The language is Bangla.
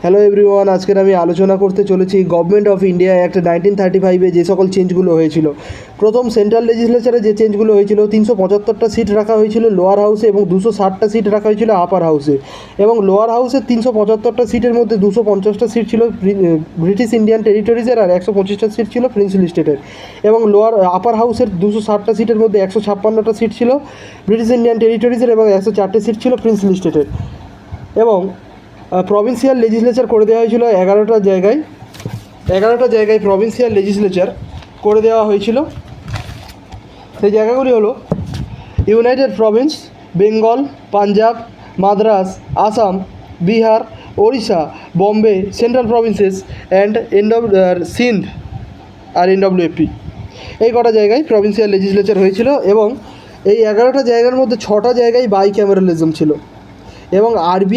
হ্যালো এভরিওয়ান, আজকের আমি আলোচনা করতে চলেছি গভর্নমেন্ট অফ ইন্ডিয়া অ্যাক্ট 1935-এ যে সকল চেঞ্জগুলো হয়েছিল। প্রথম সেন্ট্রাল লেজিসলেচারে যে চেঞ্জগুলো হয়েছিল, 375টা সিট রাখা হয়েছিল লোয়ার হাউসে এবং 260টা সিট রাখা হয়েছিল আপার হাউসে। এবং লোয়ার হাউসের 375টা সিটের মধ্যে 250টা সিট ছিল ব্রিটিশ ইন্ডিয়ান টেরিটরিজের আর 125টা সিট ছিল প্রিন্সলি স্টেটের। এবং আপার হাউসের 260টা সিটের মধ্যে 156টা সিট ছিল ব্রিটিশ ইন্ডিয়ান টেরিটরিজের এবং 104টি সিট ছিল প্রিন্সলি স্টেটের। এবং প্রভিন্সিয়াল লেজিসলেচার করে দেওয়া হয়েছিল 11টা জায়গায় প্রভিন্সিয়াল লেজিসলেচার করে দেওয়া হয়েছিল। সেই জায়গাগুলি হলো United Province, Bengal, Punjab, Madras, Assam, Bihar, Odisha, Bombay, Central Provinces and Sindh আর NWFP। এই কটা জায়গায় প্রভিন্সিয়াল লেজিসলেচার হয়েছিল। এবং এই 11টা জায়গার মধ্যে 6টা জায়গায় বাইক্যামেরালিজম ছিল। এবং